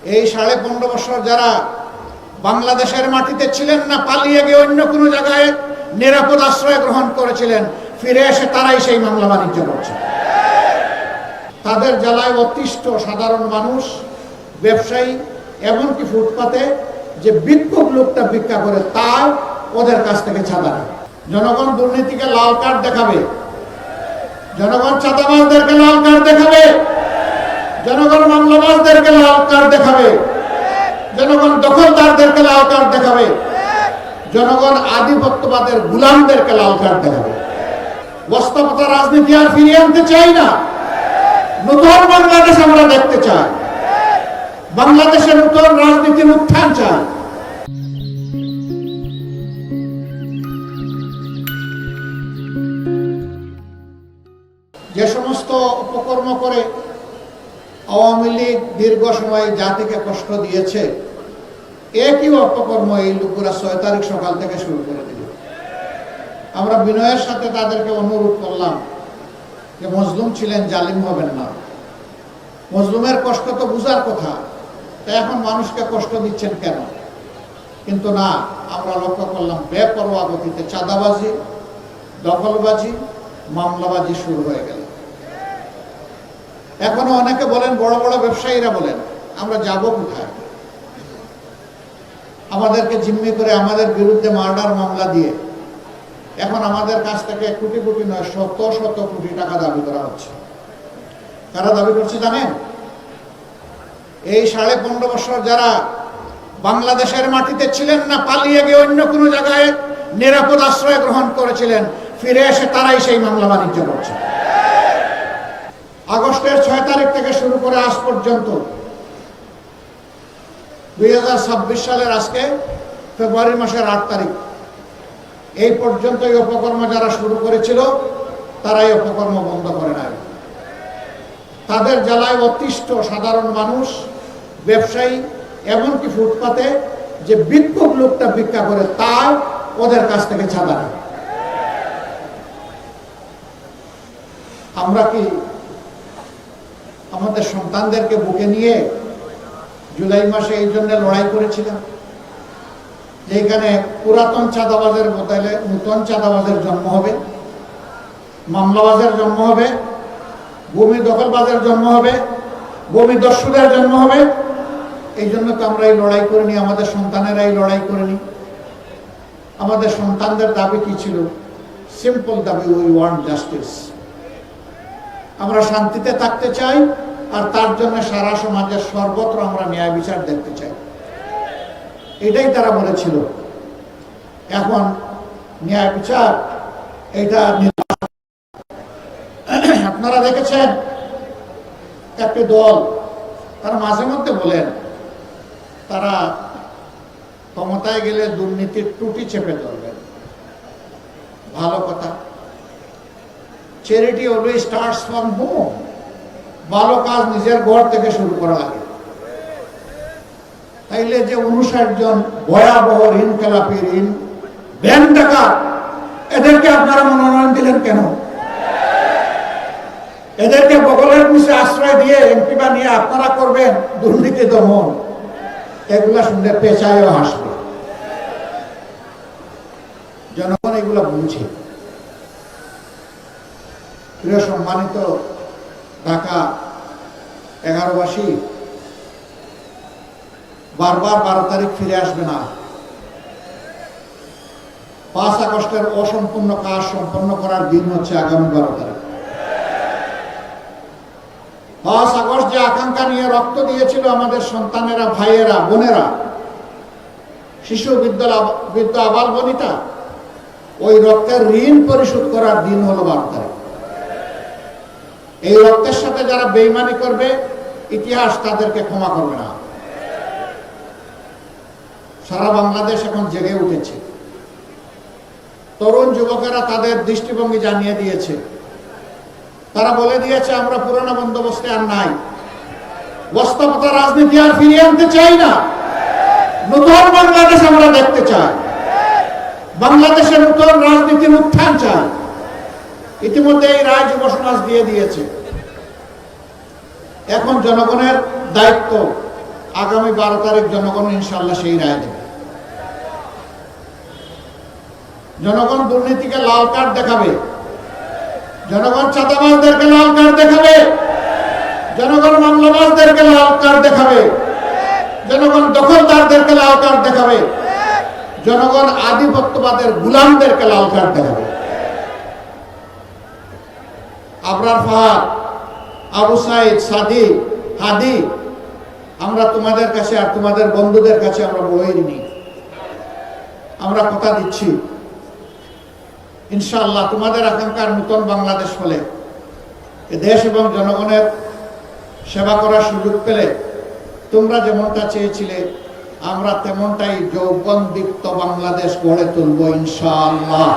এই 15.5 বছর যারা বাংলাদেশের মাটিতে ছিলেন না, পালিয়ে গিয়ে অন্য কোনো জায়গায় নিরাপদ আশ্রয় গ্রহণ করেছিলেন, ফিরে এসে তারাই সেই মামলা বাণিজ্য করছে। তাদের জ্বালায় অতিষ্ঠ সাধারণ মানুষ, ব্যবসায়ী, এমনকি ফুটপাতে যে ভিক্ষুক লোকটা ভিক্ষা করে তাও ওদের কাছ থেকে চাঁদা নেয়। জনগণ দুর্নীতিকে লাল কার্ড দেখাবে, জনগণ চাঁদাবাজদেরকে লাল কার্ড দেখাবে, জনগণ মামলাবাজদেরকে লাল কার্ড দেখাবে, জনগণ দখলদারদেরকে লাল কার্ড দেখাবে, জনগণ আধিপত্যবাদের গুলামদেরকে লাল কার্ড দেখাবে। বাস্তবতা রাজনীতি আর ফিরিয়ে আনতে চাই না, নতুন বাংলাদেশ আমরা দেখতে চাই, বাংলাদেশের নতুন রাজনীতির উত্থান চাই। যে সমস্ত উপকর্ম করে আওয়ামী লীগ দীর্ঘ সময় জাতিকে কষ্ট দিয়েছে, একই অপকর্ম এই লোকেরা 6 তারিখ সকাল থেকে শুরু করে দিল। আমরা বিনয়ের সাথে তাদেরকে অনুরোধ করলাম যে মজলুম ছিলেন, জালিম হবেন না। মজলুমের কষ্ট তো বুঝার কথা, তাই এখন মানুষকে কষ্ট দিচ্ছেন কেন? কিন্তু না, আমরা লক্ষ্য করলাম বেপরোয়া গতিতে চাঁদাবাজি, দখলবাজি, মামলাবাজি শুরু হয়ে গেল। এখনো অনেকে বলেন, বড় বড় ব্যবসায়ীরা বলেন, আমরা যাব কোথায়? আমাদেরকে জিম্মি করে আমাদের বিরুদ্ধে মার্ডার মামলা দিয়ে এখন আমাদের কাছ থেকে কোটি কোটি নয়, শত শত কোটি টাকা দাবি করা হচ্ছে। কারা দাবি করছে জানেন? এই 15.5 বছর যারা বাংলাদেশের মাটিতে ছিলেন না, পালিয়ে গিয়ে অন্য কোনো জায়গায় নিরাপদ আশ্রয় গ্রহণ করেছিলেন, ফিরে এসে তারাই সেই মামলা বাণিজ্য করছে। আগস্টের 6 তারিখ থেকে শুরু করে আজ পর্যন্ত 2026 সালের আজকে ফেব্রুয়ারি মাসের 8 তারিখ এই পর্যন্ত এই অপকর্ম যারা শুরু করেছিল তারাই অপকর্ম বন্ধ করে নাই। তাদের জ্বালায় অতিষ্ঠ সাধারণ মানুষ, ব্যবসায়ী, এমনকি ফুটপাতে যে ভিক্ষুক লোকটা ভিক্ষা করে তাও ওদের কাছ থেকে চাঁদা নেয়। আমরা কি আমাদের সন্তানদেরকে বুকে নিয়ে জুলাই মাসে এই জন্য লড়াই করেছিলাম যে এখানে পুরাতন চাঁদাবাজের বদলে নতুন চাঁদাবাজের জন্ম হবে, মামলাবাজের জন্ম হবে, ভূমি দখলবাজের জন্ম হবে, ভূমি দস্যুদের জন্ম হবে? এই জন্য তো আমরা এই লড়াই করিনি, আমাদের সন্তানেরা এই লড়াই করেনি। আমাদের সন্তানদের দাবি কি ছিল? সিম্পল দাবি, উই ওয়ান্ট জাস্টিস। আমরা শান্তিতে থাকতে চাই, আর তার জন্য সারা সমাজের সর্বত্র আমরা ন্যায় বিচার দেখতে চাই। এটাই তারা বলেছিল। এখন ন্যায় বিচার এটা আপনারা দেখেছেন একটি দল, তারা মাঝে মধ্যে বলেন তারা ক্ষমতায় গেলে দুর্নীতির ত্রুটি চেপে ধরবেন। ভালো কথা। Charity always starts from home. ভালো কাজ নিজের ঘর থেকে শুরু করা লাগে। তাইলে যে 59 জন ভয়াবহ ঋণ খেলাপি, ঋণ ব্যাংক ডাকাত, এদেরকে আপনারা মনোনয়ন দিলেন কেন? এদেরকে বগলের নিচে আশ্রয় দিয়ে এমপি বানিয়ে আপনারা করবেন দুর্নীতি দমন। এগুলা শুনলে পেঁচায়ও হাসবে। জনগণ এগুলা বুঝে। প্রিয় সম্মানিত ঢাকা 11বাসী, বারবার 12 তারিখ ফিরে আসবে না। 5 আগস্টের অসম্পূর্ণ কাজ সম্পন্ন করার দিন হচ্ছে আগামী 12 তারিখ। 5 আগস্ট যে আকাঙ্ক্ষা নিয়ে রক্ত দিয়েছিল আমাদের সন্তানেরা, ভাইয়েরা, বোনেরা, শিশু, বৃদ্ধ, আবাল বনিতা, ওই রক্তের ঋণ পরিশোধ করার দিন হলো 12 তারিখ। এই রক্তের সাথে যারা বেইমানি করবে, ইতিহাস তাদেরকে ক্ষমা করবে না। সারা বাংলাদেশ এখন জেগে উঠেছে। তরুণ যুবকেরা তাদের দৃষ্টিভঙ্গি জানিয়ে দিয়েছে। তারা বলে দিয়েছে আমরা পুরোনো বন্দোবস্তে আর নাই। বাস্তবতা রাজনীতি আর ফিরিয়ে আনতে চাই না, নতুন বাংলাদেশ আমরা দেখতে চাই, বাংলাদেশের নতুন রাজনীতির উত্থান চাই। ইতিমধ্যে এই রায় যুব সমাজ দিয়ে দিয়েছে। এখন জনগণের দায়িত্ব আগামী 12 তারিখ জনগণ ইনশাআল্লাহ সেই রায় দেবে। জনগণ দুর্নীতিকে লাল কার্ড দেখাবে, জনগণ চাঁদাবাজদেরকে লাল কার্ড দেখাবে, জনগণ মামলাবাজদেরকে লাল কার্ড দেখাবে, জনগণ দখলদারদেরকে লাল কার্ড দেখাবে, জনগণ আধিপত্যবাদের গোলামদেরকে লাল কার্ড দেখাবে। আবরার ফাহাদ, আবু সাইদ, সাদি, হাদি, আমরা তোমাদের কাছে আর তোমাদের বন্ধুদের কাছে আমরা বলেই নি, আমরা কথা দিচ্ছি ইনশাআল্লাহ তোমাদের আকাঙ্ক্ষার নতুন বাংলাদেশ হলে দেশ এবং জনগণের সেবা করার সুযোগ পেলে তোমরা যেমনটা চেয়েছিলে আমরা তেমনটাই যৌবনদীপ্ত বাংলাদেশ গড়ে তুলব ইনশাআল্লাহ।